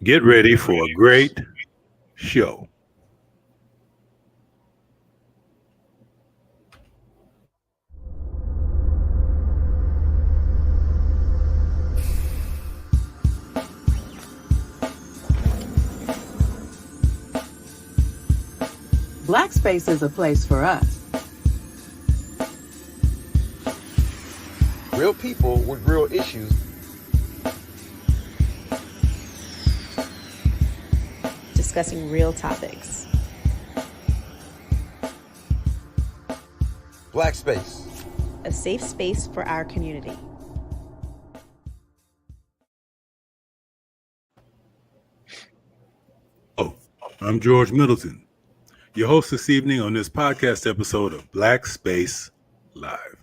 Get ready for a great show. Black space is a place for us. Real people with real issues. Discussing real topics. Black space. A safe space for our community. Oh, I'm George Middleton, your host this evening on this podcast episode of Black Space Live.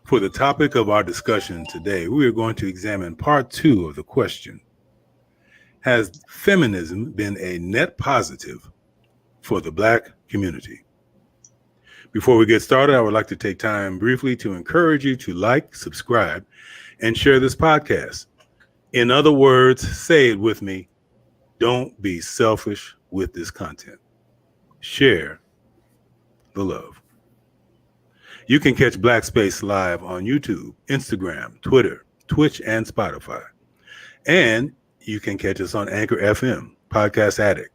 For the topic of our discussion today, we are going to examine part 2 of the question: has feminism been a net positive for the Black community? Before we get started, I would like to take time briefly to encourage you to like, subscribe, and share this podcast. In other words, say it with me: don't be selfish with this content. Share the love. You can catch Black Space Live on YouTube, Instagram, Twitter, Twitch, and Spotify. And you can catch us on Anchor FM, Podcast Addict,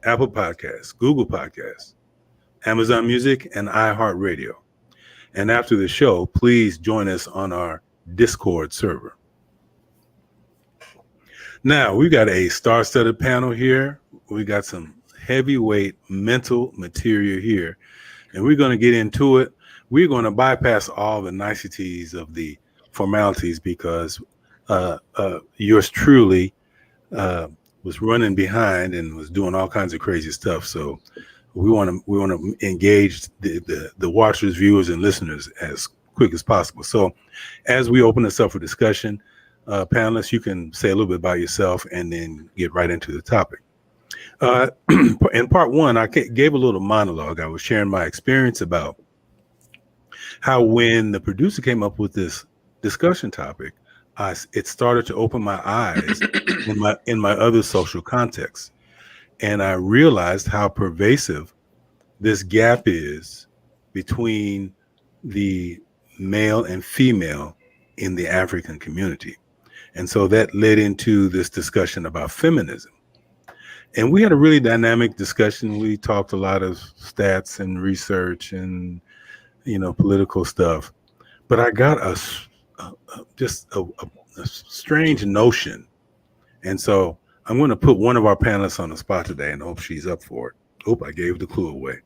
Apple Podcasts, Google Podcasts, Amazon Music, and iHeartRadio. And after the show, please join us on our Discord server. Now, we got a star-studded panel here. We got some heavyweight mental material here, and we're going to get into it. We're going to bypass all the niceties of the formalities because yours truly was running behind and was doing all kinds of crazy stuff. So we want to engage the watchers, viewers, and listeners as quick as possible. So as we open this up for discussion, panelists, you can say a little bit about yourself and then get right into the topic. In part 1, I gave a little monologue. I was sharing my experience about how when the producer came up with this discussion topic, it started to open my eyes in my other social contexts. And I realized how pervasive this gap is between the male and female in the African community. And so that led into this discussion about feminism. And we had a really dynamic discussion. We talked a lot of stats and research and, political stuff. But I got a strange notion. And so I'm going to put one of our panelists on the spot today and hope she's up for it. I gave the clue away.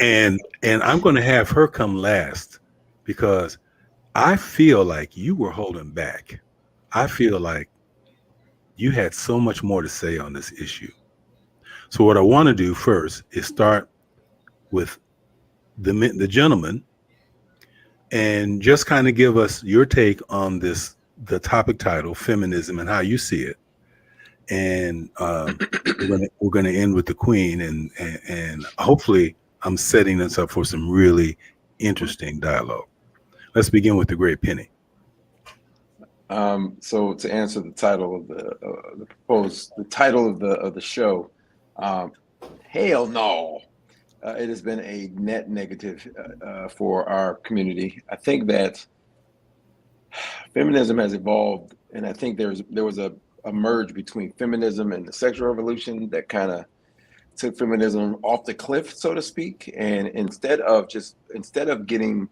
And I'm going to have her come last because I feel like you were holding back. I feel like you had so much more to say on this issue. So what I want to do first is start with the gentleman and just kind of give us your take on the topic title, feminism, and how you see it. And we're going to end with the queen, and hopefully I'm setting this up for some really interesting dialogue. Let's begin with the great Penny. So to answer the title of the title of the show, hell no. It has been a net negative for our community. I think that feminism has evolved, and I think there was a merge between feminism and the sexual revolution that kind of took feminism off the cliff, so to speak. And instead of getting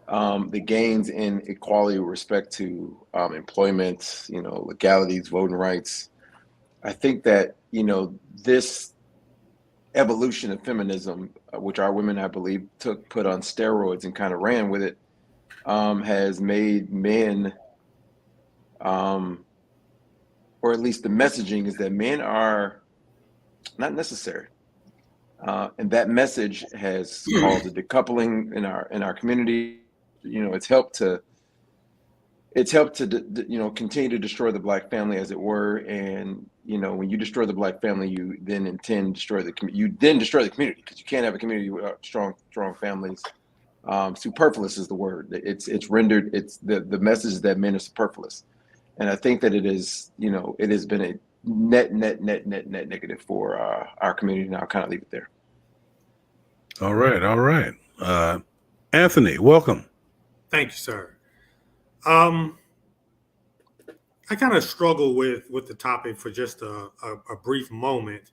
the gains in equality with respect to employment, legalities, voting rights, I think that this evolution of feminism, which our women, I believe, put on steroids and kind of ran with it, has made men, or at least the messaging is that men are not necessary, and that message has caused a decoupling in our community. It's helped to continue to destroy the Black family, as it were. And when you destroy the Black family, you then destroy the community because you can't have a community without strong families. Superfluous is the word. It's rendered. It's the message that men are superfluous, And I think that it is, it has been a net negative for our community. And I'll kind of leave it there. All right. All right. Anthony, welcome. Thank you, sir. I kind of struggle with the topic for just a brief moment,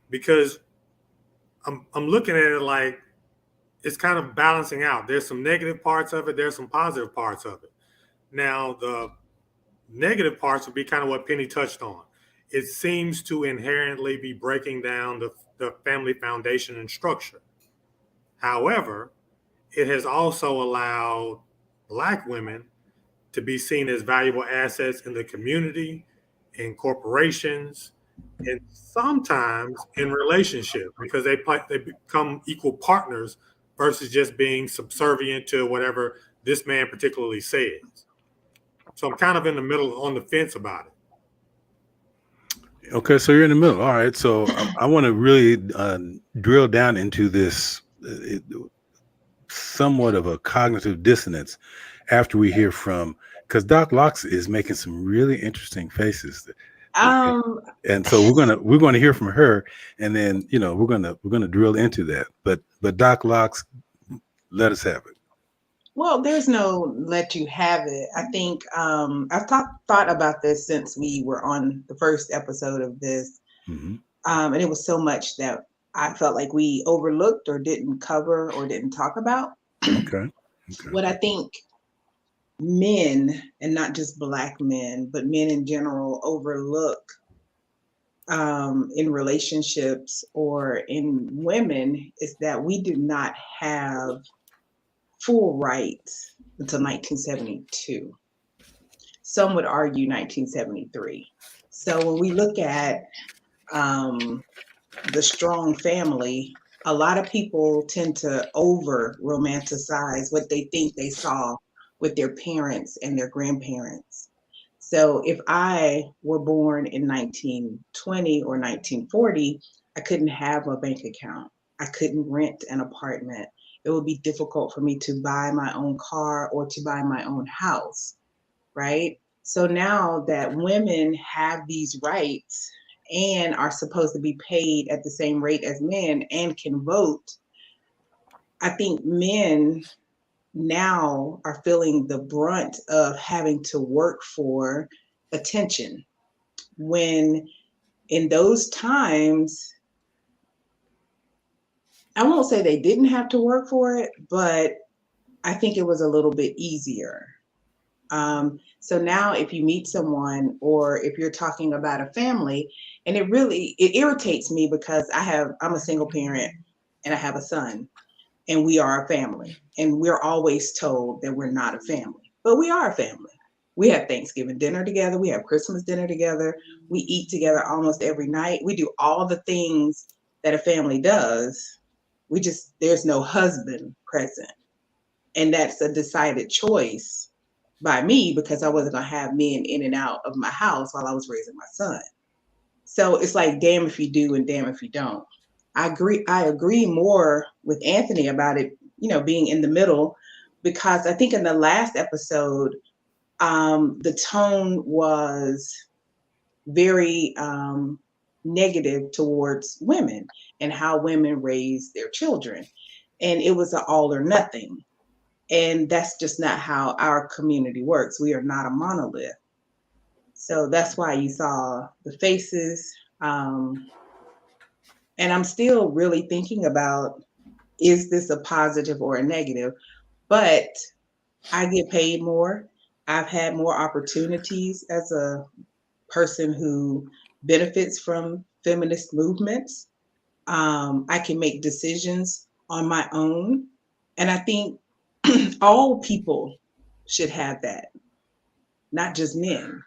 because I'm looking at it like it's kind of balancing out. There's some negative parts of it. There's some positive parts of it. Now, the negative parts would be kind of what Penny touched on. It seems to inherently be breaking down the family foundation and structure. However, it has also allowed Black women to be seen as valuable assets in the community, in corporations, and sometimes in relationships, because they become equal partners versus just being subservient to whatever this man particularly says. So I'm kind of in the middle, on the fence about it. Okay, so you're in the middle. All right, so I want to really drill down into this somewhat of a cognitive dissonance after we hear from, because Doc Locks is making some really interesting faces. And so we're gonna hear from her, and then we're gonna drill into that. But Doc Locks, let us have it. Well, there's no let you have it. I think I've thought about this since we were on the first episode of this. Mm-hmm. And it was so much that I felt like we overlooked or didn't cover or didn't talk about. Okay. What I think men, and not just Black men, but men in general, overlook in relationships or in women is that we did not have full rights until 1972. Some would argue 1973. So when we look at the strong family, a lot of people tend to over romanticize what they think they saw with their parents and their grandparents. So if I were born in 1920 or 1940, I couldn't have a bank account. I couldn't rent an apartment. It would be difficult for me to buy my own car or to buy my own house, right? So now that women have these rights and are supposed to be paid at the same rate as men and can vote, I think men now are feeling the brunt of having to work for attention, when in those times, I won't say they didn't have to work for it, but I think it was a little bit easier. So now if you meet someone, or if you're talking about a family, and it irritates me because I'm a single parent and I have a son, and we are a family, and we're always told that we're not a family, but we are a family. We have Thanksgiving dinner together. We have Christmas dinner together. We eat together almost every night. We do all the things that a family does. There's no husband present. And that's a decided choice by me, because I wasn't going to have men in and out of my house while I was raising my son. So it's like, damn if you do and damn if you don't. I agree more with Anthony about it, being in the middle, because I think in the last episode, the tone was very negative towards women and how women raise their children. And it was an all or nothing. And that's just not how our community works. We are not a monolith. So that's why you saw the faces. And I'm still really thinking about, is this a positive or a negative? But I get paid more. I've had more opportunities as a person who benefits from feminist movements. I can make decisions on my own. And I think all people should have that, not just men.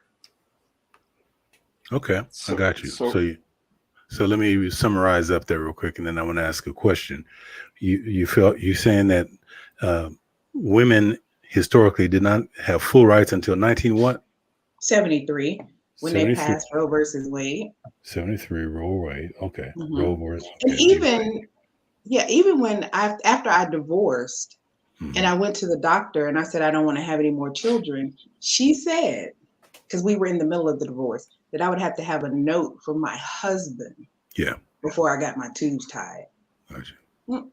Okay, I got you. So let me summarize up there real quick, and then I want to ask a question. You're saying that women historically did not have full rights until 73, when 73. They passed Roe versus Wade. 73 Roe Wade. Okay. Mm-hmm. Roe versus. And even when after I divorced, mm-hmm. and I went to the doctor and I said I don't want to have any more children, she said, because we were in the middle of the divorce, that I would have to have a note from my husband Yeah. before I got my tubes tied. Gotcha. Mm.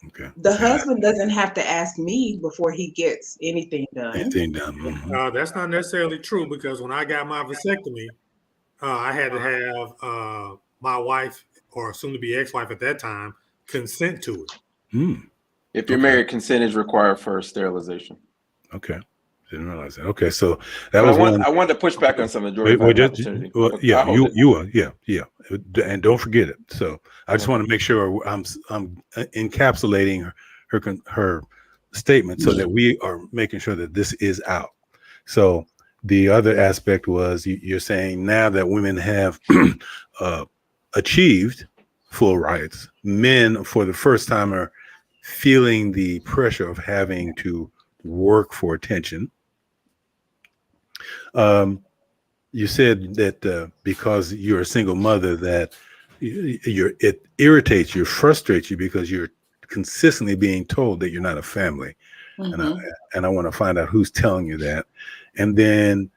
Okay. The husband doesn't have to ask me before he gets anything done. Anything done. Mhm. That's not necessarily true, because when I got my vasectomy, I had to have my wife, or soon to be ex-wife at that time, consent to it. Mm. If you're Okay. married, consent is required for sterilization. Okay. Didn't realize that. Okay, so that But was one. I wanted to push back on something, Jordan. Wait, If I had an just, opportunity. well, But yeah, I'll hold it. you are, yeah, and don't forget it. So I just Okay. want to make sure I'm encapsulating her statement so that we are making sure that this is out. So the other aspect was you're saying now that women have achieved full rights, men for the first time are feeling the pressure of having to work for attention. You said that because you're a single mother, that it irritates you, frustrates you, because you're consistently being told that you're not a family. Mhm. And I want to find out who's telling you that. And then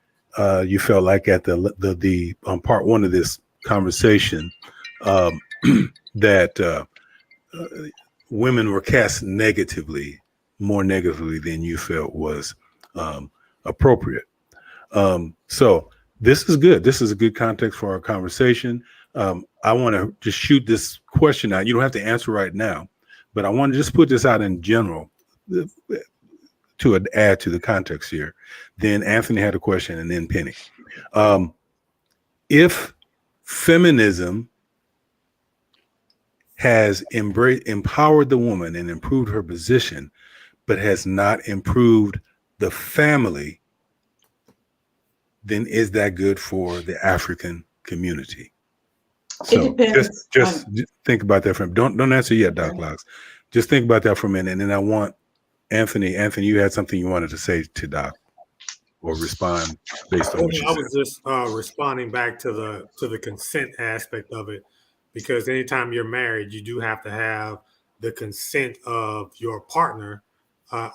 you felt like at the on part one of this conversation that women were cast negatively, more negatively than you felt was appropriate. So this is good. This is a good context for our conversation. I want to just shoot this question out. You don't have to answer right now, but I want to just put this out in general to add to the context here. Then Anthony had a question, and then Penny. If feminism has empowered the woman and improved her position, but has not improved the family, then is that good for the African community? So It depends. just think about that for a minute. Don't answer yet, Doc Locks. Just think about that for a minute, and then I want Anthony, you had something you wanted to say to Doc or respond based on what she I said. was just responding back to the consent aspect of it, because anytime you're married, you do have to have the consent of your partner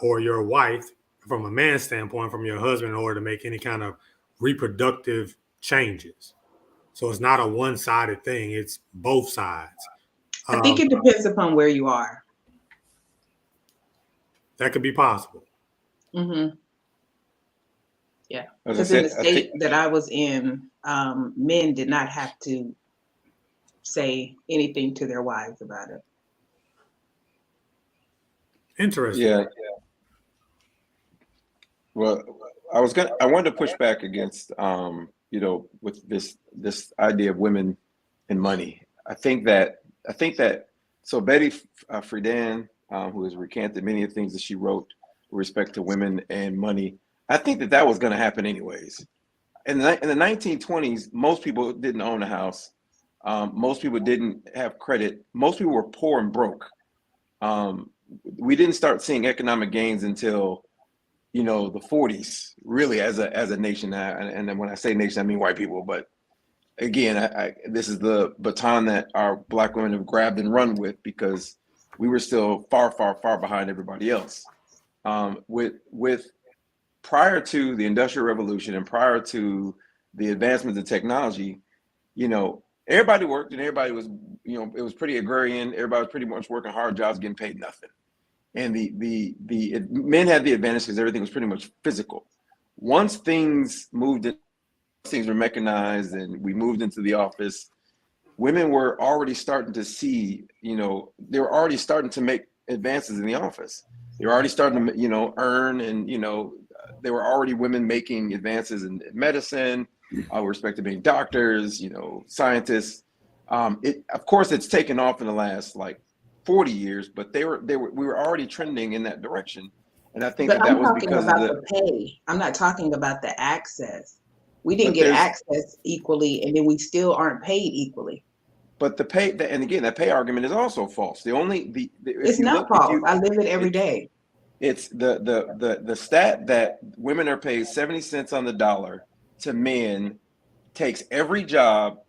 or your wife, from a man's standpoint, from your husband, in order to make any kind of reproductive changes. So it's not a one-sided thing; it's both sides. I think it depends upon where you are. That could be possible. Mm-hmm. Yeah, As I because in the said, I state think that I was in, men did not have to say anything to their wives about it. Interesting. yeah. Well, I wanted to push back against with this idea of women and money. I think that so Betty Friedan, who has recanted many of the things that she wrote with respect to women and money, I think that was going to happen anyways. In the 1920s, most people didn't own a house. Most people didn't have credit. Most people were poor and broke. We didn't start seeing economic gains until the 40s, really, as a nation. And then when I say nation, I mean white people. But again, this is the baton that our Black women have grabbed and run with, because we were still far, far, far behind everybody else. With prior to the Industrial Revolution and prior to the advancements in technology, everybody worked, and everybody was, it was pretty agrarian. Everybody was pretty much working hard jobs, getting paid nothing. And the men had the advantage because everything was pretty much physical. Once things were mechanized and we moved into the office, women were already starting to see, they were already starting to make advances in the office. They were already starting to, earn, and, there were already women making advances in medicine, with respect to being doctors, scientists. Of course, it's taken off in the last 40 years, but we were already trending in that direction. And I think But that I'm was talking because about of the pay. I'm not talking about the access. We didn't get access equally, and then we still aren't paid equally. But the pay, and again, that pay argument is also false. It's not false. I live it every day. It's the stat that women are paid 70 cents on the dollar to men takes every job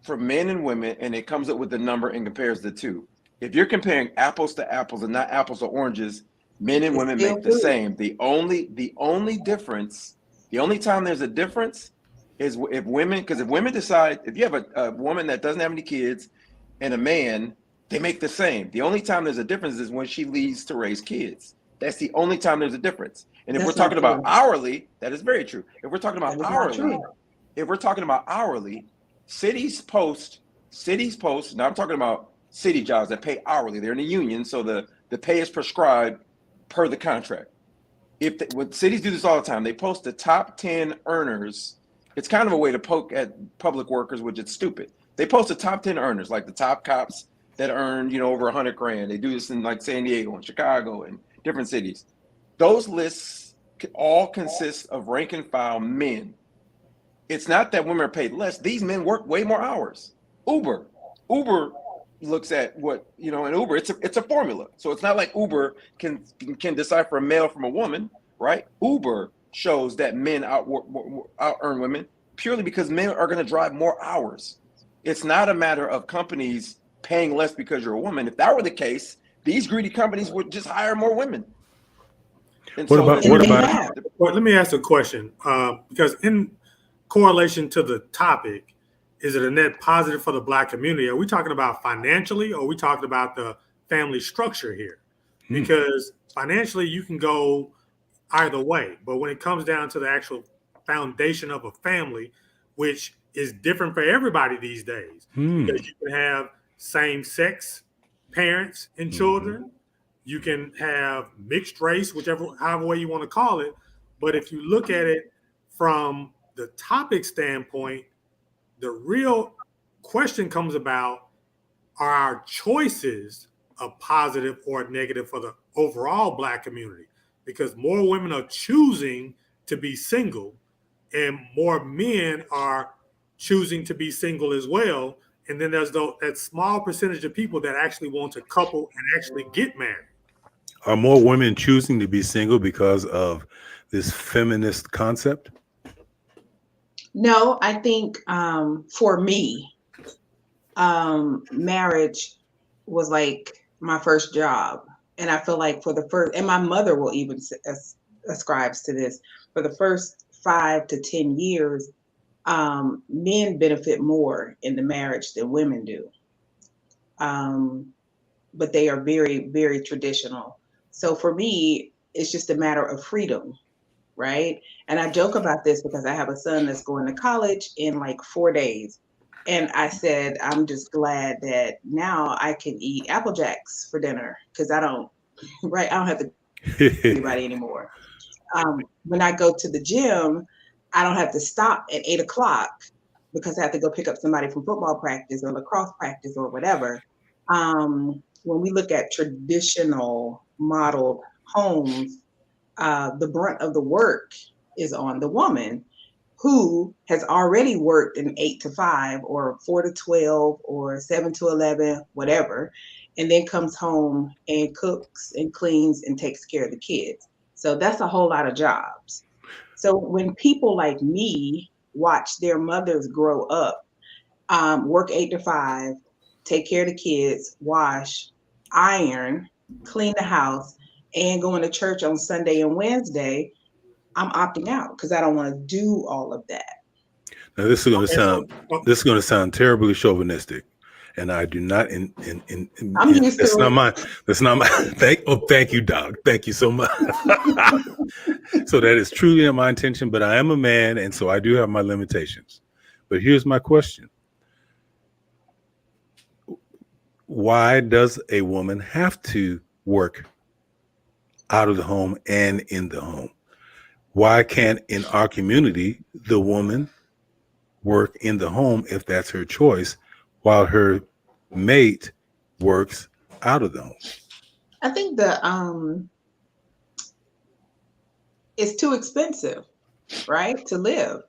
for men and women, and it comes up with the number and compares the two. If you're comparing apples to apples and not apples to oranges, men and women make the same. The only difference The only time there's a difference is if women, because if women decide, if you have a woman that doesn't have any kids and a man, they make the same. The only time there's a difference is when she leaves to raise kids. That's the only time there's a difference. And if That's we're talking not about true. hourly, that is very true. If we're talking That about is not hourly, true. if we're talking about hourly, cities post, now I'm talking about city jobs that pay hourly. They're in the union, so the pay is prescribed per the contract. When cities do this all the time, they post the top 10 earners. It's kind of a way to poke at public workers, which is stupid. They post the top 10 earners, like the top cops that earn, over 100 grand. They do this in like San Diego and Chicago and different cities. Those lists all consist of rank and file men. It's not that women are paid less. These men work way more hours. Uber looks at what, in Uber, it's a formula. So it's not like Uber can decipher a male from a woman, right? Uber shows that men out earn women purely because men are going to drive more hours. It's not a matter of companies paying less because you're a woman. If that were the case, these greedy companies would just hire more women. And What about Well, let me ask a question, because in correlation to the topic, is it a net positive for the Black community? Are we talking about financially, or are we talking about the family structure here? Because financially, you can go either way. But when it comes down to the actual foundation of a family, which is different for everybody these days, because you can have same-sex parents and children, you can have mixed race, however way you want to call it. But if you look at it from the topic standpoint, the real question comes about, are our choices a positive or a negative for the overall Black community? Because more women are choosing to be single and more men are choosing to be single as well. And then there's that small percentage of people that actually want to couple and actually get married. Are more women choosing to be single because of this feminist concept? No, I think for me, marriage was like my first job. And I feel like and my mother will even ascribes to this, for the first 5 to 10 years, men benefit more in the marriage than women do. But they are very, very traditional. So for me, it's just a matter of freedom, right? And I joke about this because I have a son that's going to college in like 4 days. And I said, I'm just glad that now I can eat Apple Jacks for dinner because I don't have to anybody anymore. When I go to the gym, I don't have to stop at 8 o'clock because I have to go pick up somebody from football practice or lacrosse practice or whatever. When we look at traditional modeled homes, the brunt of the work is on the woman who has already worked an 8 to 5 or 4 to 12 or 7 to 11, whatever, and then comes home and cooks and cleans and takes care of the kids. So that's a whole lot of jobs. So when people like me watch their mothers grow up, work 8 to 5, take care of the kids, wash, iron, clean the house, and going to church on Sunday and Wednesday, I'm opting out because I don't want to do all of that. Now this is going to sound terribly chauvinistic, and I do not. I'm used that's to not it. my. That's not my. Thank you, Doc. Thank you so much. So that is truly not my intention, but I am a man, and so I do have my limitations. But here's my question: why does a woman have to work out of the home and in the home? Why can't, in our community, the woman work in the home if that's her choice, while her mate works out of the home? I think it's too expensive, right, to live.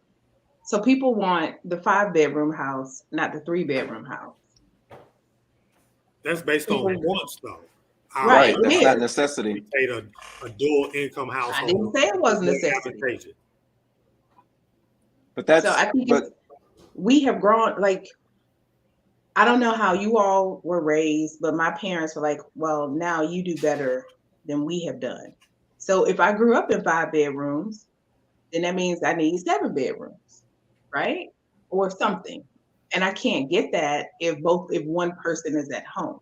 So people want the 5-bedroom house, not the 3-bedroom house. That's based on wants, though. Right, That's not necessity. A dual income household. I didn't say it wasn't necessity. But that's. So I think we have grown, like, I don't know how you all were raised, but my parents were like, well, now you do better than we have done. So if I grew up in 5 bedrooms, then that means I need 7 bedrooms, right? Or something. And I can't get that if one person is at home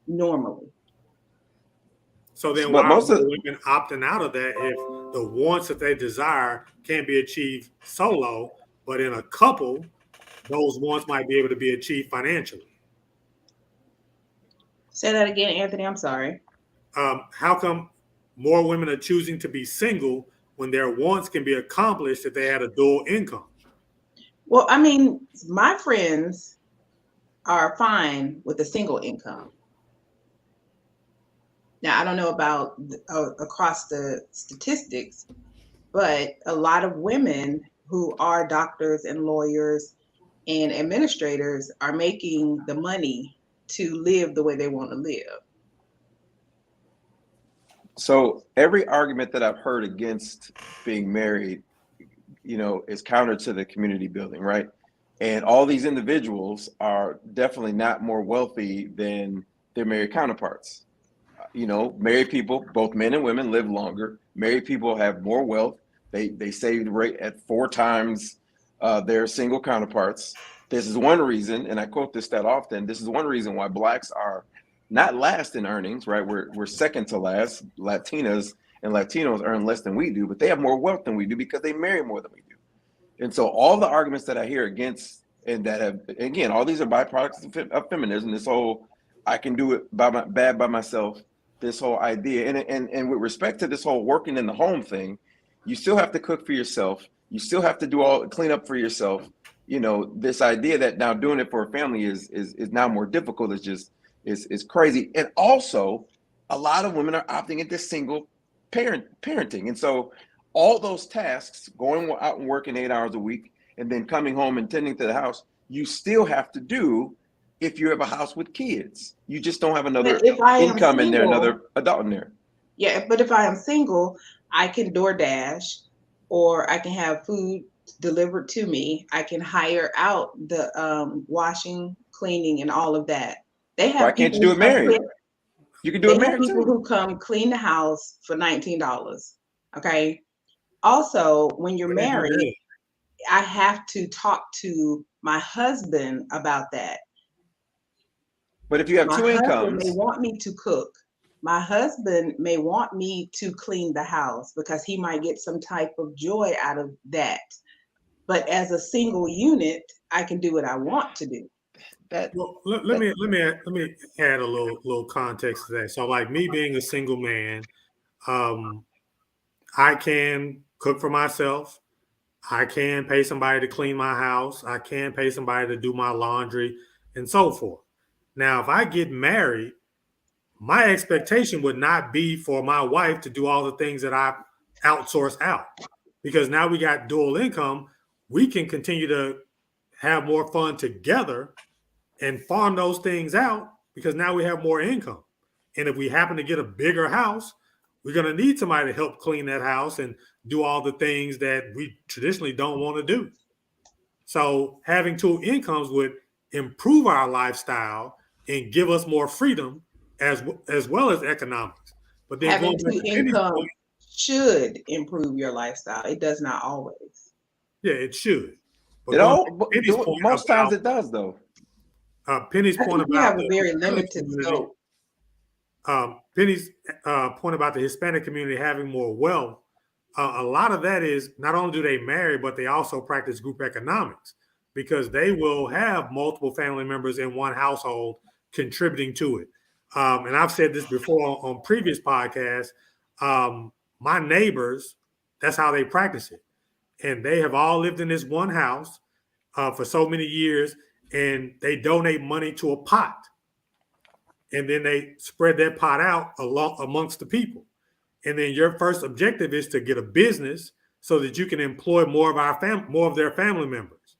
normally. So then But why are most of women opting out of that if the wants that they desire can't be achieved solo, but in a couple, those wants might be able to be achieved financially? Say that again, Anthony. I'm sorry. How come more women are choosing to be single when their wants can be accomplished if they had a dual income? Well, I mean, my friends are fine with a single income. Now, I don't know about across the statistics, but a lot of women who are doctors and lawyers and administrators are making the money to live the way they want to live. So every argument that I've heard against being married, is counter to the community building, right? And all these individuals are definitely not more wealthy than their married counterparts. Married people, both men and women, live longer. Married people have more wealth. They save the rate at 4 times their single counterparts. This is one reason, and I quote this stat often, this is one reason why Blacks are not last in earnings, right? We're second to last. Latinas and Latinos earn less than we do, but they have more wealth than we do because they marry more than we do. And so all the arguments that I hear against, and that have, again, all these are byproducts of feminism, this whole, I can do it bad by myself, this whole idea. And with respect to this whole working in the home thing, you still have to cook for yourself. You still have to clean up for yourself. This idea that now doing it for a family is now more difficult is crazy. And also, a lot of women are opting into single parenting. And so all those tasks, going out and working 8 hours a week and then coming home and tending to the house, you still have to do if you have a house with kids. You just don't have another income in there, another adult in there. Yeah, but if I am single, I can DoorDash, or I can have food delivered to me. I can hire out the washing, cleaning, and all of that. They have Why can't you do it married? You can do it married people too. who come clean the house for $19. Okay. Also, when you're married, I have to talk to my husband about that. But if you have two incomes, my husband may want me to cook. My husband may want me to clean the house because he might get some type of joy out of that. But as a single unit, I can do what I want to do. Well, let me add a little context to that. So, like me being a single man, I can cook for myself. I can pay somebody to clean my house. I can pay somebody to do my laundry and so forth. Now, if I get married, my expectation would not be for my wife to do all the things that I outsource out, because now we got dual income. We can continue to have more fun together and farm those things out because now we have more income. And if we happen to get a bigger house, we're going to need somebody to help clean that house and do all the things that we traditionally don't want to do. So having 2 incomes would improve our lifestyle and give us more freedom as well as economics. But then having 2 incomes should improve your lifestyle. It does not always. Yeah, it should. But most times it does, though. Penny's point about you have a very limited scope. Penny's point about the Hispanic community having more wealth, a lot of that is not only do they marry, but they also practice group economics, because they will have multiple family members in one household contributing to it. And I've said this before on previous podcasts. My neighbors, that's how they practice it. And they have all lived in this one house for so many years, and they donate money to a pot. And then they spread that pot out amongst the people. And then your first objective is to get a business so that you can employ more of their family members.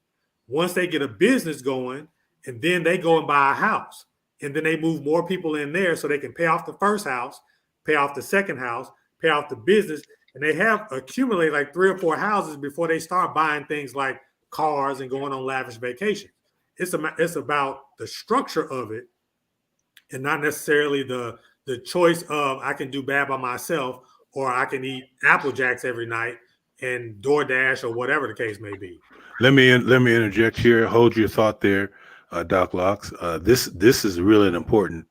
Once they get a business going, and then they go and buy a house, and then they move more people in there so they can pay off the first house, pay off the second house, pay off the business, and they have accumulated like 3 or 4 houses before they start buying things like cars and going on lavish vacations. It's about the structure of it, and not necessarily the choice of I can do bad by myself, or I can eat Apple Jacks every night, and DoorDash or whatever the case may be. Let me interject here. Hold your thought there, Doc Locks. This is really an important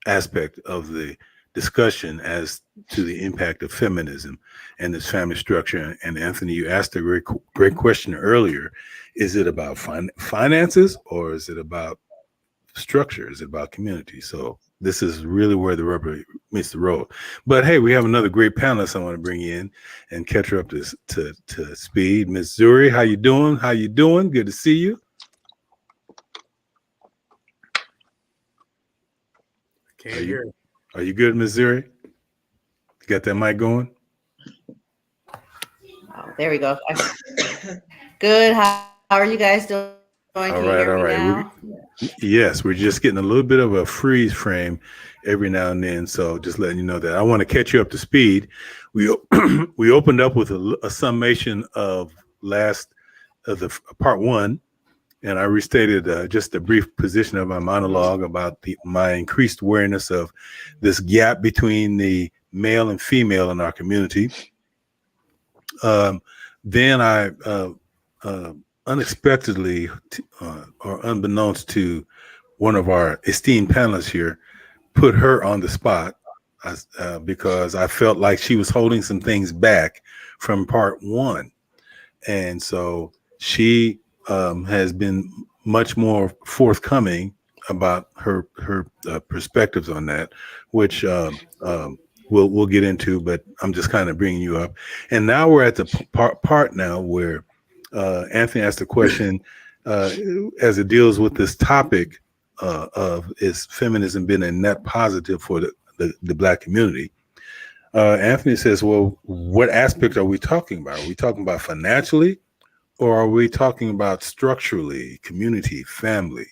aspect of the discussion as to the impact of feminism and this family structure. And Anthony, you asked a great question earlier. Is it about finances, or is it about structure? Is it about community? So this is really where the rubber meets the road. But hey, we have another great panelist I want to bring in and catch her up to speed. Ms. Zuri, how you doing? How you doing? Good to see you. Can't hear. Are you good, Ms. Zuri? You got that mic going? Oh, there we go. Good. How are you guys doing? All right. Yes, we're just getting a little bit of a freeze frame every now and then. So just letting you know that I want to catch you up to speed. We opened up with a summation of the part one, and I restated just a brief position of my monologue about my increased awareness of this gap between the male and female in our community. Then I unexpectedly or unbeknownst to one of our esteemed panelists here, put her on the spot because I felt like she was holding some things back from part one. And so she has been much more forthcoming about her perspectives on that, which we'll get into, but I'm just kind of bringing you up. And now we're at the part now where Anthony asked a question as it deals with this topic of is feminism been a net positive for the Black community? Anthony says, well, what aspect are we talking about? Are we talking about financially, or are we talking about structurally, community, family?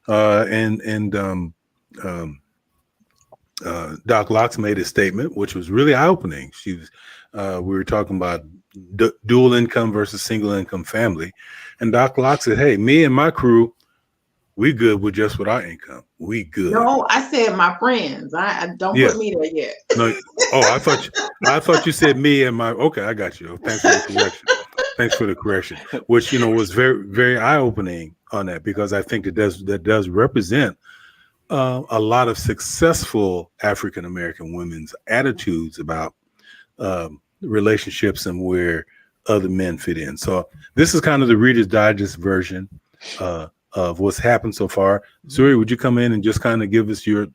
Doc Locks made a statement which was really eye-opening. We were talking about dual income versus single income family, and Doc Locks said, "Hey, me and my crew, we good with just with our income. We good." No, I said my friends. I don't put me there yet. No, I thought you said me and my. Okay, I got you. Thanks for the correction. Which was very, very eye-opening on that, because I think that does represent a lot of successful African American women's attitudes about relationships and where other men fit in. So this is kind of the Reader's Digest version of what's happened so far. Zuri, would you come in and just kind of give us your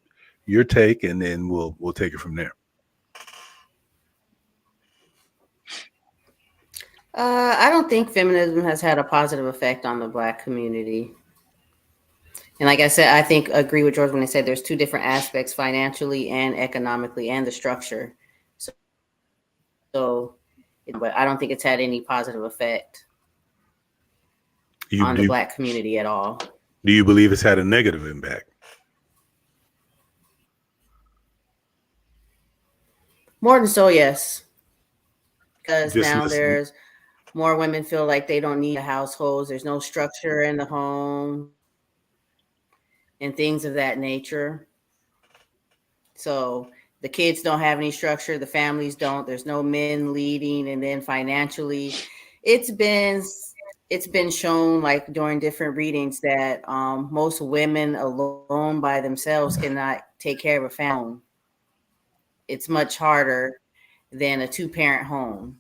take, and then we'll take it from there. I don't think feminism has had a positive effect on the Black community. And like I said, I agree with George when they said there's two different aspects, financially and economically, and the structure. But I don't think it's had any positive effect on the Black community at all. Do you believe it's had a negative impact? More than so, yes. Because now there's more women feel like they don't need households. There's no structure in the home and things of that nature. So the kids don't have any structure. The families don't. There's no men leading. And then financially, it's been shown, like during different readings, that most women alone by themselves cannot take care of a family. It's much harder than a two-parent home.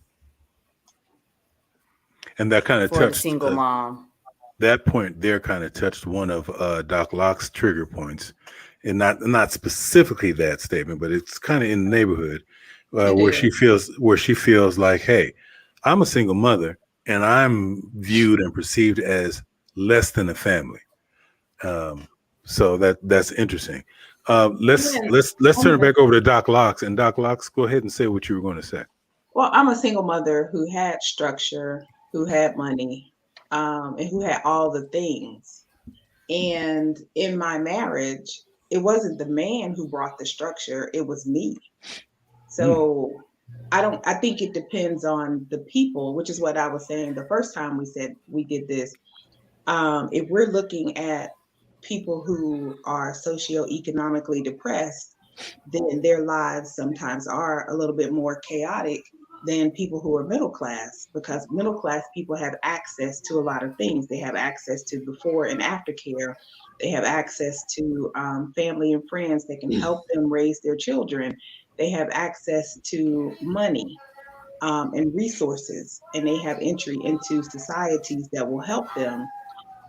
And that kind of touched a single mom. That point there kind of touched one of Doc Locke's trigger points, and not specifically that statement, but it's kind of in the neighborhood where she feels like, hey, I'm a single mother and I'm viewed and perceived as less than a family. So that's interesting. Let's turn it back over to Doc Locks, and Doc Locks, go ahead and say what you were going to say. Well, I'm a single mother who had structure, who had money, and who had all the things. And in my marriage, it wasn't the man who brought the structure, it was me. So I think it depends on the people, which is what I was saying the first time we said we did this. If we're looking at people who are socioeconomically depressed, then their lives sometimes are a little bit more chaotic than people who are middle class, because middle class people have access to a lot of things. They have access to before and after care. They have access to family and friends that can help them raise their children. They have access to money and resources, and they have entry into societies that will help them.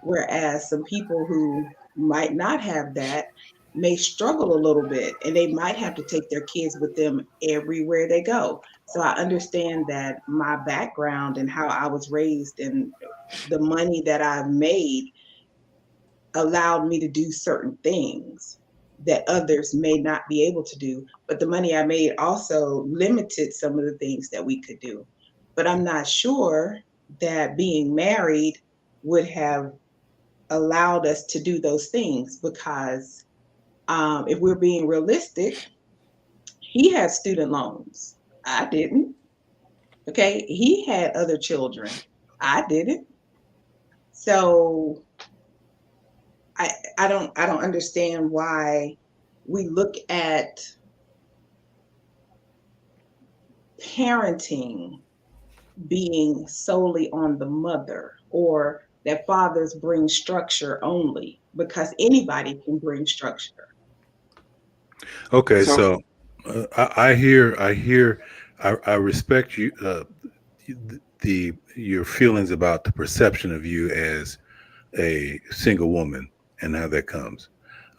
Whereas some people who might not have that may struggle a little bit, and they might have to take their kids with them everywhere they go. So I understand that my background and how I was raised and the money that I've made allowed me to do certain things that others may not be able to do. But the money I made also limited some of the things that we could do. But I'm not sure that being married would have allowed us to do those things, because if we're being realistic, he had student loans. I didn't. Okay. He had other children. I didn't. So I don't understand why we look at parenting being solely on the mother, or that fathers bring structure only, because anybody can bring structure. Okay, So so I respect you, your feelings about the perception of you as a single woman and how that comes.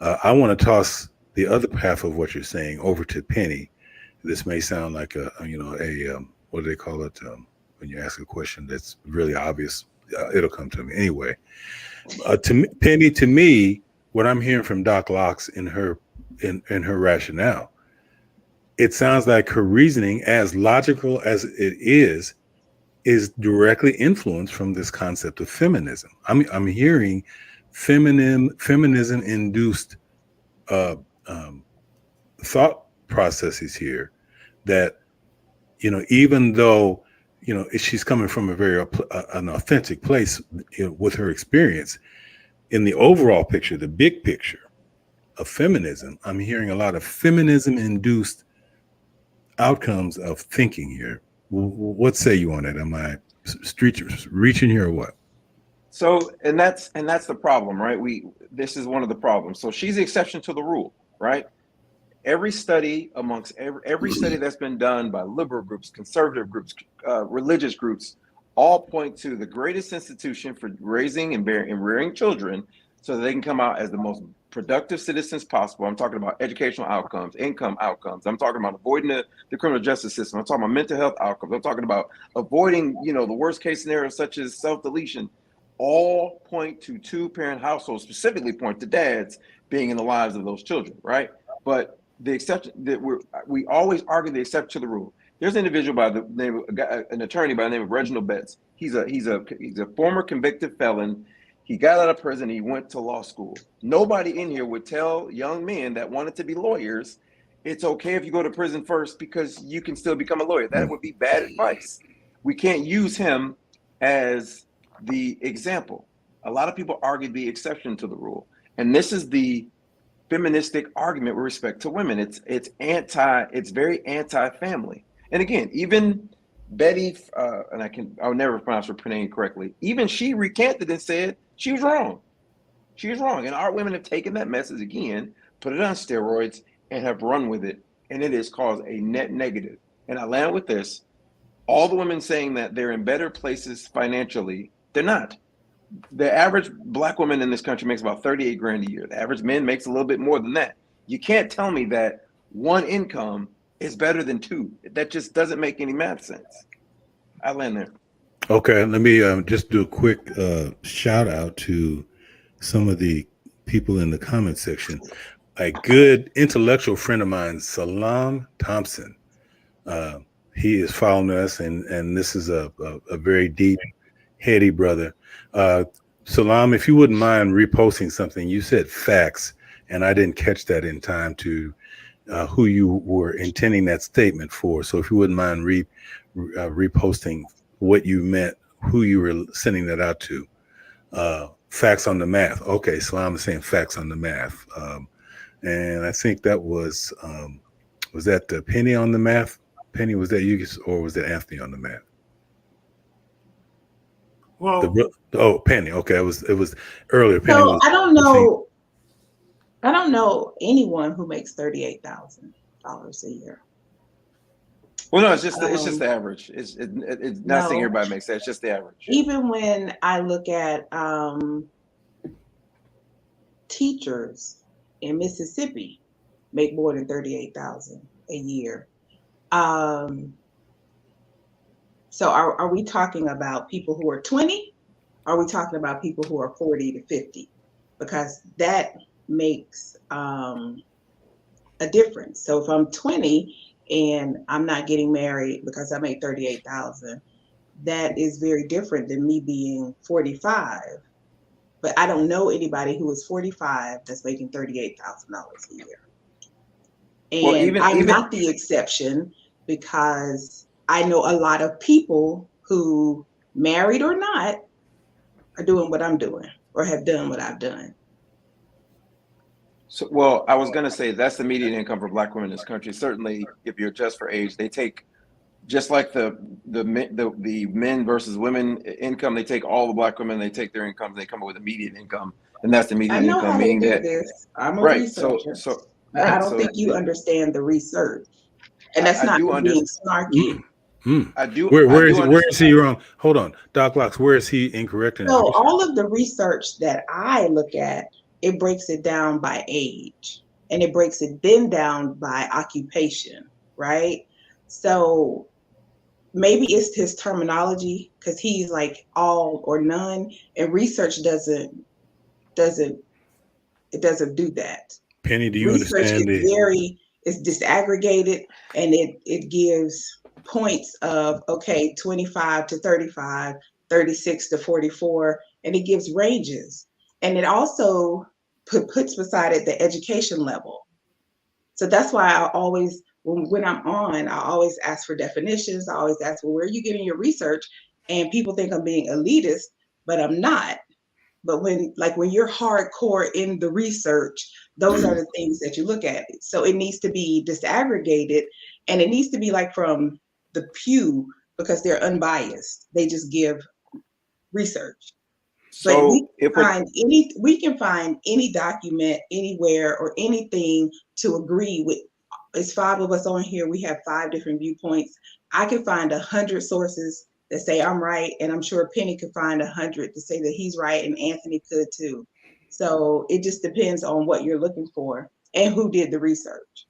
I want to toss the other half of what you're saying over to Penny. This may sound like what do they call it when you ask a question that's really obvious? It'll come to me anyway. Penny, to me, what I'm hearing from Doc Locks in her rationale, it sounds like her reasoning, as logical as it is directly influenced from this concept of feminism. I'm hearing feminism induced thought processes here that, even though, she's coming from a very an authentic place with her experience, in the overall picture, the big picture of feminism, I'm hearing a lot of feminism induced outcomes of thinking here. What say you on it? Am I reaching here or what? So, and that's the problem, right? This is one of the problems. So she's the exception to the rule, right? Every study amongst every study that's been done by liberal groups, conservative groups, religious groups, all point to the greatest institution for raising and rearing children so that they can come out as the most productive citizens possible. I'm talking about educational outcomes, income outcomes. I'm talking about avoiding the criminal justice system. I'm talking about mental health outcomes. I'm talking about avoiding, the worst case scenarios such as self-deletion. All point to two-parent households, specifically point to dads being in the lives of those children, right? But the exception that we always argue the exception to the rule. There's an individual by the name of an attorney by the name of Reginald Betts. He's a former convicted felon. He got out of prison. He went to law school. Nobody in here would tell young men that wanted to be lawyers, it's okay if you go to prison first because you can still become a lawyer. That would be bad advice. We can't use him as the example. A lot of people argue the exception to the rule, and this is the feministic argument with respect to women. It's very anti-family. And again, even Betty, I'll never pronounce her name correctly. Even she recanted and said she was wrong. She was wrong. And our women have taken that message again, put it on steroids, and have run with it. And it has caused a net negative. And I land with this. All the women saying that they're in better places financially, they're not. The average Black woman in this country makes about 38 grand a year. The average man makes a little bit more than that. You can't tell me that one income is better than two. That just doesn't make any math sense. I land there. Okay, let me just do a quick shout out to some of the people in the comment section. A good intellectual friend of mine, Salam Thompson. He is following us, and this is a very deep, heady brother. Salam, if you wouldn't mind reposting something, you said facts, and I didn't catch that in time to who you were intending that statement for. So if you wouldn't mind reposting what you meant, who you were sending that out to. Facts on the math. Okay, Salam is saying facts on the math. And I think that was that the Penny on the math? Penny, was that you or was that Anthony on the mat? Well, Penny. Okay, it was earlier. Penny So was. I don't know. I don't know anyone who makes $38,000 a year. Well, no, it's just the average. It's not saying No. everybody makes that. It's just the average. Even when I look at teachers in Mississippi make more than $38,000 a year. So are we talking about people who are 20? Are we talking about people who are 40 to 50? Because that makes a difference. So if I'm 20 and I'm not getting married because I make $38,000, that is very different than me being 45. But I don't know anybody who is 45 that's making $38,000 a year. And I'm not the exception, because I know a lot of people who, married or not, are doing what I'm doing or have done what I've done. So, well, I was going to say that's the median income for Black women in this country. Certainly, if you adjust for age, they take, just like the men versus women income, they take all the Black women, they take their incomes, they come up with a median income, and that's the median I know income, how meaning to do that this. I'm a right. researcher. Right, I don't think you understand the research, and that's not being snarky. I do. Where is he wrong? Hold on, Doc Locks. Where is he incorrect? So all of the research that I look at, it breaks it down by age, and it breaks it then down by occupation, right? So maybe it's his terminology, because he's like all or none, and research doesn't do that. Penny, do you Research understand is disaggregated, and it gives points of, okay, 25 to 35, 36 to 44, and it gives ranges. And it also puts beside it the education level. So that's why I always, when I'm on, I always ask for definitions. I always ask, well, where are you getting your research? And people think I'm being elitist, but I'm not. But when you're hardcore in the research, those are the things that you look at. So it needs to be disaggregated, and it needs to be like from the pew, because they're unbiased. They just give research. So But we can find any document anywhere or anything to agree with. It's 5 of us on here. We have 5 different viewpoints. I can find 100 sources that say I'm right, and I'm sure Penny could find 100 to say that he's right, and Anthony could too. So it just depends on what you're looking for and who did the research.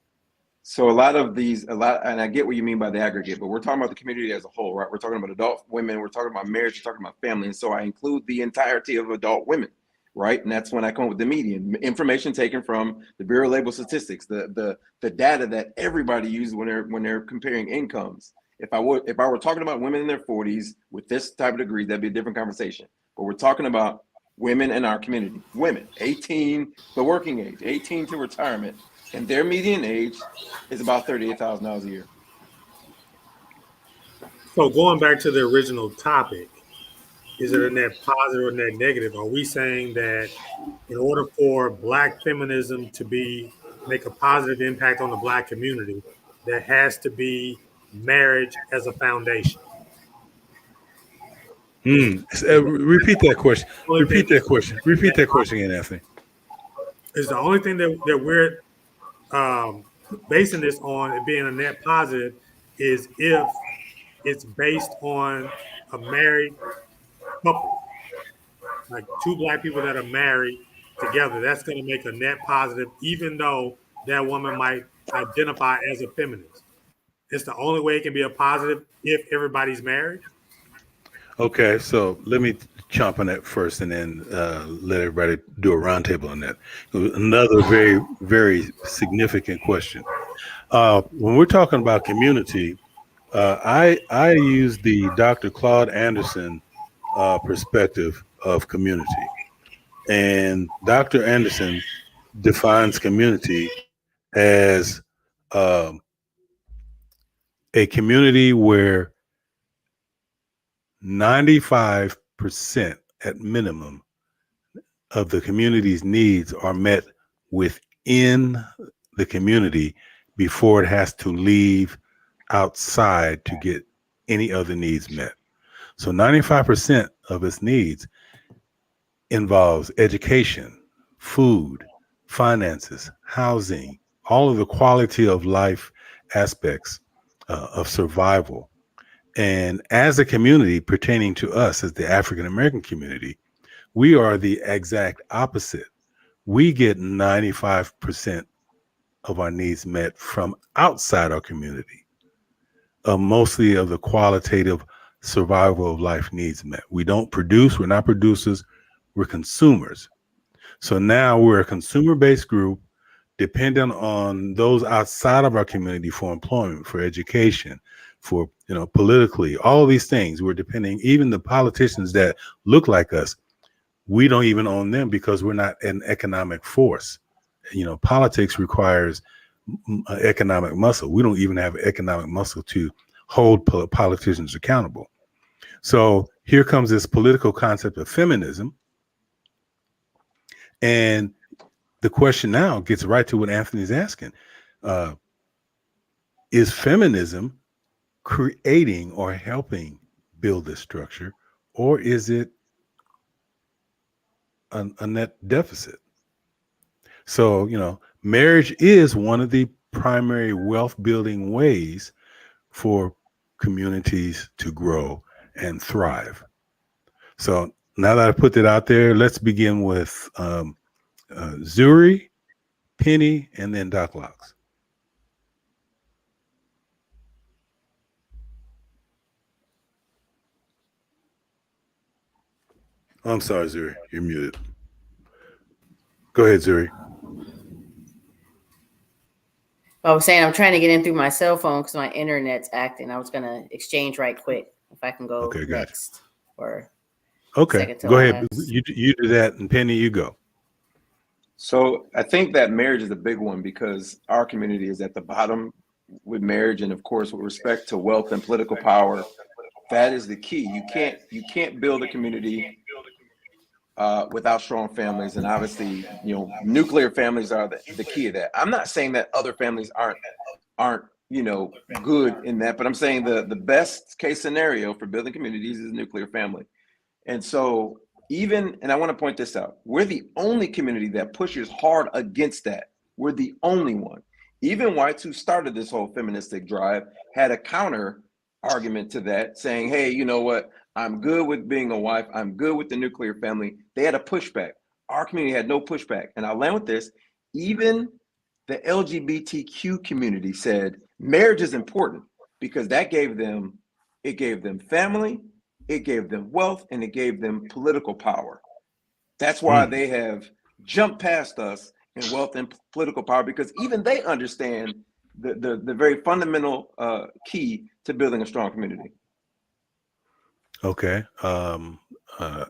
So a lot, and I get what you mean by the aggregate, but we're talking about the community as a whole, right? We're talking about adult women, we're talking about marriage, we're talking about family, and so I include the entirety of adult women, right? And that's when I come up with the median information taken from the Bureau of Labor Statistics, the data that everybody uses when they're comparing incomes. If I were talking about women in their 40s with this type of degree, that'd be a different conversation. But we're talking about women in our community, women 18, the working age, 18 to retirement, and their median age is about $38,000 a year. So going back to the original topic, is it a net positive or net negative? Are we saying that in order for Black feminism to make a positive impact on the Black community, there has to be marriage as a foundation? Repeat that question. Repeat that question again, Anthony. Is the only thing that we're basing this on it being a net positive is if it's based on a married couple, like 2 Black people that are married together. That's going to make a net positive, even though that woman might identify as a feminist. It's the only way it can be a positive if everybody's married. Okay, so let me chomp on that first, and then let everybody do a roundtable on that. Another very, very significant question. When we're talking about community, I use the Dr. Claude Anderson perspective of community, and Dr. Anderson defines community as a community where 95% at minimum of the community's needs are met within the community before it has to leave outside to get any other needs met. So 95% of its needs involves education, food, finances, housing, all of the quality of life aspects of survival. And as a community pertaining to us as the African American community, we are the exact opposite. We get 95% of our needs met from outside our community, mostly of the qualitative survival of life needs met. We don't produce, we're not producers, we're consumers. So now we're a consumer-based group dependent on those outside of our community for employment, for education, for, politically, all of these things. We're depending, even the politicians that look like us, we don't even own them because we're not an economic force. Politics requires economic muscle. We don't even have economic muscle to hold politicians accountable. So here comes this political concept of feminism. And the question now gets right to what Anthony's asking. Is feminism creating or helping build this structure, or is it a net deficit? So, marriage is one of the primary wealth building ways for communities to grow and thrive. So now that I put that out there, let's begin with Zuri, Penny, and then Doc Locks. I'm sorry, Zuri, you're muted. Go ahead, Zuri. I was saying I'm trying to get in through my cell phone because my internet's acting. I was going to exchange right quick if I can go next. Or okay, go ahead. You do that, and Penny, you go. So I think that marriage is a big one because our community is at the bottom with marriage, and of course, with respect to wealth and political power, that is the key. You can't build a community without strong families, and obviously, nuclear families are the key of that. I'm not saying that other families aren't good in that, but I'm saying the best case scenario for building communities is a nuclear family. And so and I want to point this out, we're the only community that pushes hard against that. We're the only one. Even whites who started this whole feministic drive had a counter argument to that, saying, hey, you know what? I'm good with being a wife. I'm good with the nuclear family. They had a pushback. Our community had no pushback. And I'll land with this. Even the LGBTQ community said marriage is important because it gave them family, it gave them wealth, and it gave them political power. That's why they have jumped past us in wealth and political power, because even they understand the very fundamental key to building a strong community. Okay.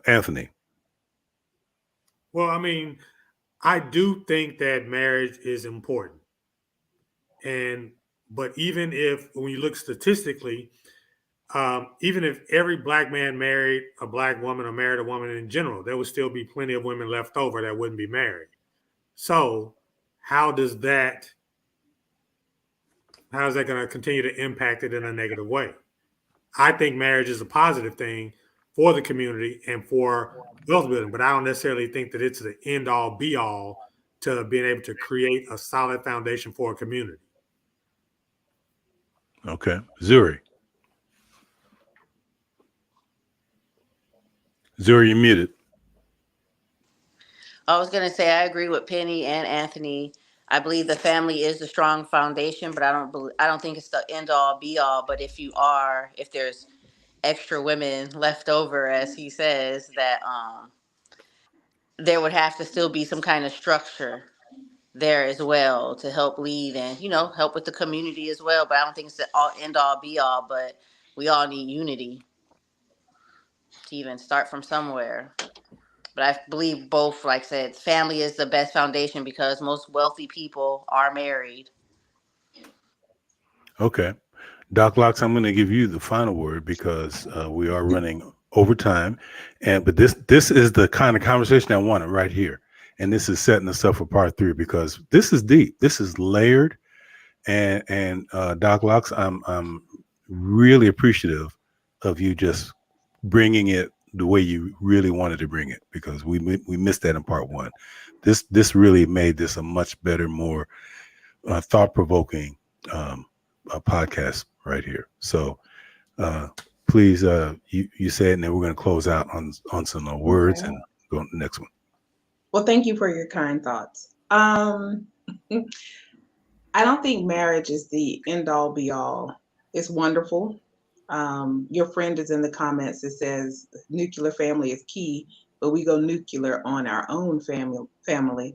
Anthony. Well, I mean, I do think that marriage is important. But even if, when you look statistically, even if every black man married a black woman or married a woman in general, there would still be plenty of women left over that wouldn't be married. So how is that going to continue to impact it in a negative way? I think marriage is a positive thing for the community and for wealth building, but I don't necessarily think that it's the end all be all to being able to create a solid foundation for a community. Okay. Zuri, you're muted. I was going to say I agree with Penny and Anthony. I believe the family is the strong foundation, but I don't think it's the end all be all. But if there's extra women left over, as he says, that there would have to still be some kind of structure there as well to help lead and help with the community as well. But I don't think it's the end all be all. But we all need unity to even start from somewhere. But I believe both, like I said, family is the best foundation because most wealthy people are married. Okay. Doc Locks, I'm going to give you the final word because we are running over time. But this is the kind of conversation I wanted right here. And this is setting us up for part 3 because this is deep. This is layered. And Doc Locks, I'm really appreciative of you just bringing it the way you really wanted to bring it, because we missed that in part one. This really made this a much better, more thought-provoking a podcast right here. So please, you said, and then we're going to close out on some words and go on to the next one. Well, thank you for your kind thoughts. I don't think marriage is the end all be all. It's wonderful. Your friend is in the comments that says nuclear family is key, but we go nuclear on our own family.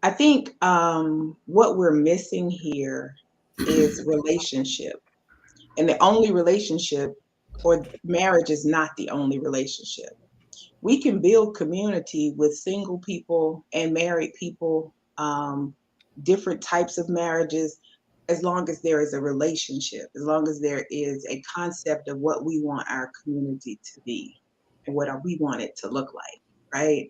I think what we're missing here is relationship. And the only relationship, or marriage is not the only relationship. We can build community with single people and married people, different types of marriages, as long as there is a relationship, as long as there is a concept of what we want our community to be and what we want it to look like, right?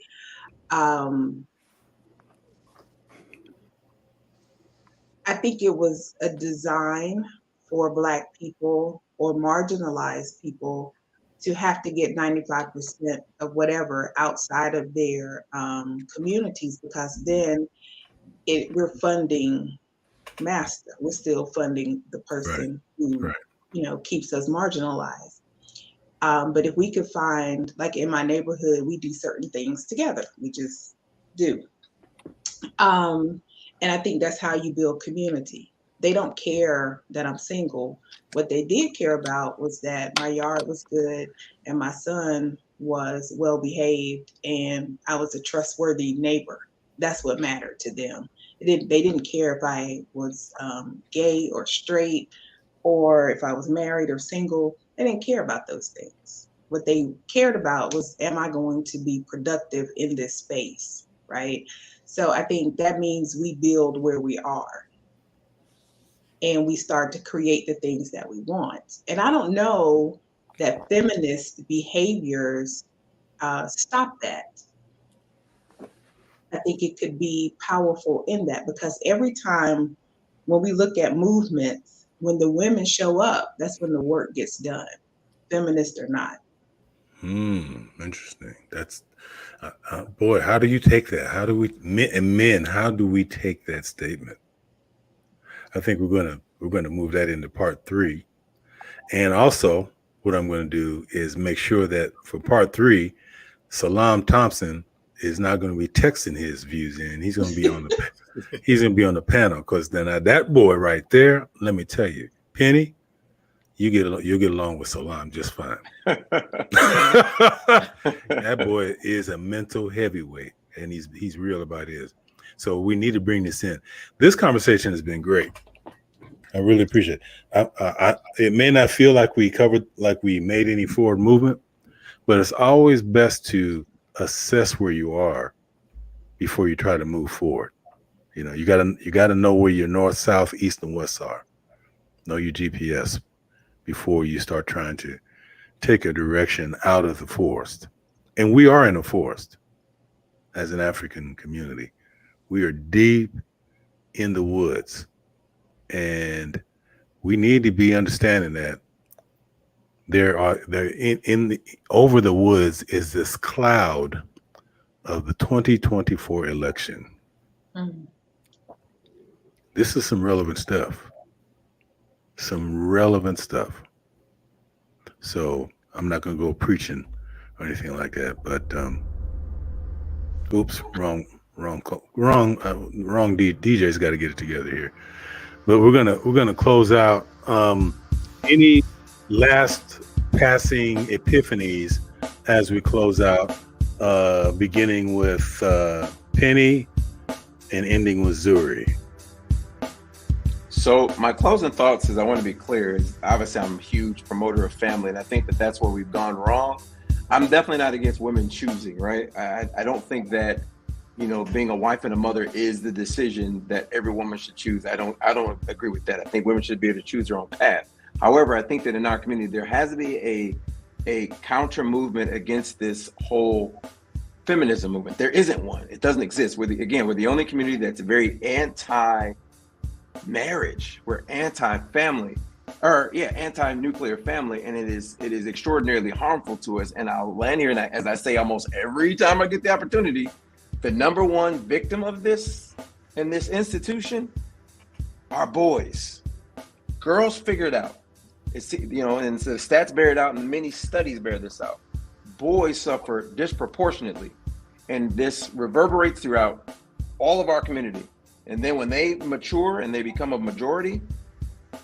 I think it was a design for Black people or marginalized people to have to get 95% of whatever outside of their communities, because then we're funding master. We're still funding the person who, keeps us marginalized. But if we could find, like in my neighborhood, we do certain things together. We just do. And I think that's how you build community. They don't care that I'm single. What they did care about was that my yard was good and my son was well behaved and I was a trustworthy neighbor. That's what mattered to them. They didn't care if I was gay or straight or if I was married or single. They didn't care about those things. What they cared about was, am I going to be productive in this space, right? So I think that means we build where we are and we start to create the things that we want. And I don't know that feminist behaviors stop that. I think it could be powerful in that, because every time when we look at movements, when the women show up, that's when the work gets done, feminist or not. Interesting. That's boy, how do you take that? How do we men, how do we take that statement? I think we're gonna move that into part 3. And also what I'm gonna do is make sure that for part 3, Salam Thompson is not going to be texting his views in. He's going to be on the panel, because then that boy right there, let me tell you, Penny, you'll get along with Salam just fine. That boy is a mental heavyweight, and he's real about his. So we need to bring this in. This conversation has been great. I really appreciate it. It may not feel like we made any forward movement, but it's always best to assess where you are before you try to move forward. You gotta know where your north, south, east, and west are. Know your GPS before you start trying to take a direction out of the forest. And we are in a forest as an African community. We are deep in the woods, and we need to be understanding that over the woods is this cloud of the 2024 election. Mm-hmm. This is some relevant stuff. So I'm not going to go preaching or anything like that, but oops, wrong. DJ's got to get it together here. But we're gonna close out. Any last passing epiphanies as we close out, beginning with Penny and ending with Zuri? So my closing thoughts is, I want to be clear, is obviously I'm a huge promoter of family, and I think that that's where we've gone wrong. I'm definitely not against women choosing, right? I don't think that, being a wife and a mother is the decision that every woman should choose. I don't agree with that. I think women should be able to choose their own path. However, I think that in our community, there has to be a counter movement against this whole feminism movement. There isn't one. It doesn't exist. We're the only community that's very anti marriage. We're anti-family, or anti-nuclear family, and it is extraordinarily harmful to us. And I'll land here, and as I say almost every time I get the opportunity, the number one victim of this in this institution are boys. Girls figure it out. It's, and the stats bear it out, and many studies bear this out. Boys suffer disproportionately, and this reverberates throughout all of our community. And then when they mature and they become a majority,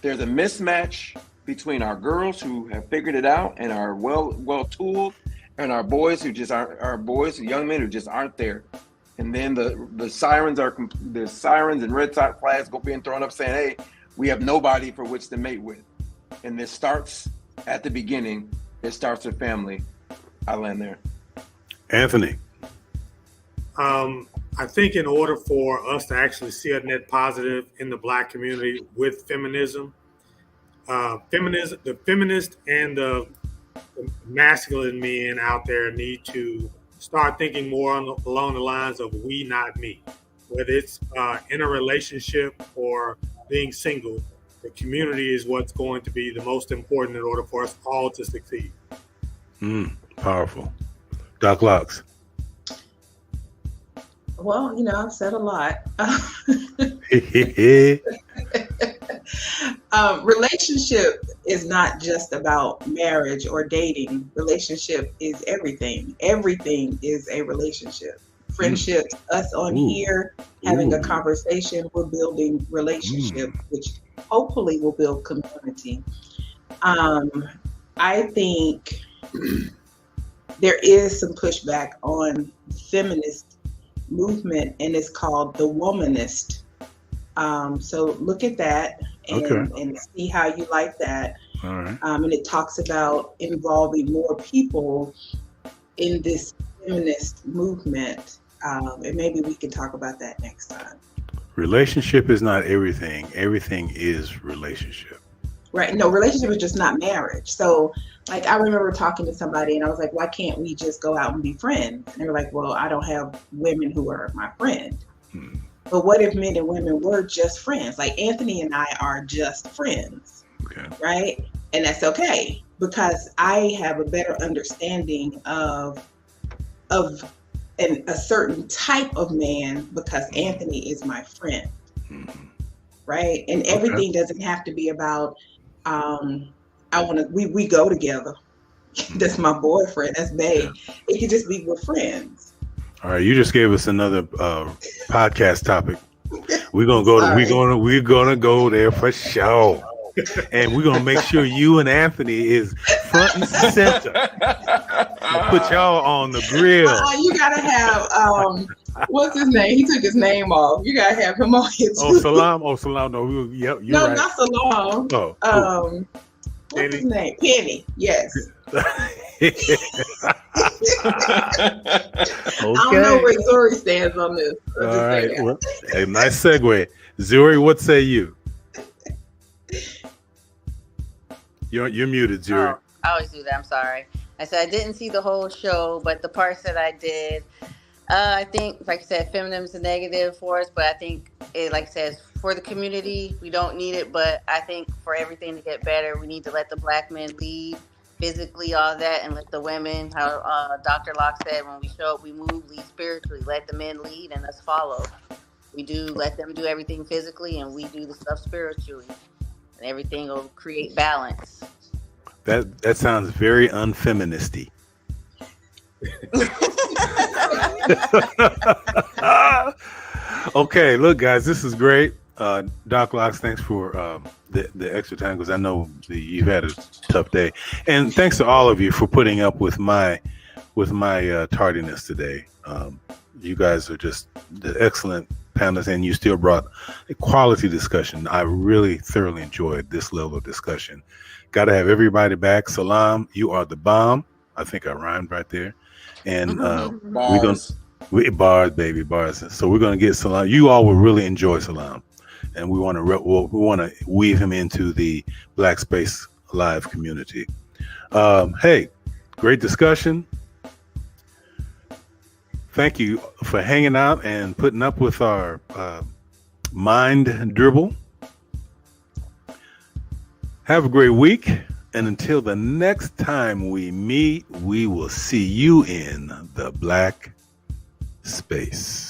there's a mismatch between our girls who have figured it out and are well tooled, and our boys who just aren't, young men who just aren't there. And then the sirens and red flags go being thrown up saying, hey, we have nobody for which to mate with. And this starts at the beginning. It starts with family. I land there. Anthony. I think in order for us to actually see a net positive in the Black community with feminism, the feminist and the masculine men out there need to start thinking more along the lines of we, not me. Whether it's in a relationship or being single, the community is what's going to be the most important in order for us all to succeed. Powerful. Doc Locks. Well, I've said a lot. Relationship is not just about marriage or dating. Relationship is everything. Everything is a relationship. Friendships, us on here having a conversation, we're building relationship, which hopefully will build community. I think there is some pushback on the feminist movement, and it's called the womanist. So look at that and see how you like that. All right. And it talks about involving more people in this feminist movement. And maybe we can talk about that next time. Relationship is not everything. Everything is relationship. Right. No, relationship is just not marriage. So like, I remember talking to somebody and I was like, why can't we just go out and be friends? And they were like, well, I don't have women who are my friend. But what if men and women were just friends? Like Anthony and I are just friends. Okay. Right. And that's okay, because I have a better understanding of a certain type of man because Anthony is my friend. Right. And everything doesn't have to be about, we go together. That's my boyfriend. That's babe. It could just be we're friends. All right. You just gave us another podcast topic. We're gonna go there for sure. And we're gonna make sure you and Anthony is front and center. Put y'all on the grill. You gotta have what's his name? He took his name off. You gotta have him on here too. Salam. No, you're right. Not Salam. What's his name? Penny. Yes. Okay. I don't know where Zuri stands on this. All right. Well, a nice segue. Zuri, what say you? You're muted, Zuri. Oh, I always do that. I'm sorry. I said I didn't see the whole show, but the parts that I did, I think, like I said, feminism is a negative for us, but I think it, like I said, for the community, we don't need it. But I think for everything to get better, we need to let the Black men lead physically, all that, and let the women, how Dr. Locke said, when we show up, we move, lead spiritually. Let the men lead and us follow. We do let them do everything physically, and we do the stuff spiritually, and everything will create balance. That sounds very unfeministy. Okay, look, guys, this is great. Doc Locks, thanks for the extra time, because I know you've had a tough day, and thanks to all of you for putting up with my tardiness today. You guys are just the excellent panelists, and you still brought a quality discussion. I really thoroughly enjoyed this level of discussion. Got to have everybody back. Salam, you are the bomb. I think I rhymed right there. And bars, baby, bars. So we're gonna get Salam. You all will really enjoy Salam, and we want to weave him into the Black Space Live community. Hey, great discussion. Thank you for hanging out and putting up with our mind dribble. Have a great week. And until the next time we meet, we will see you in the black space.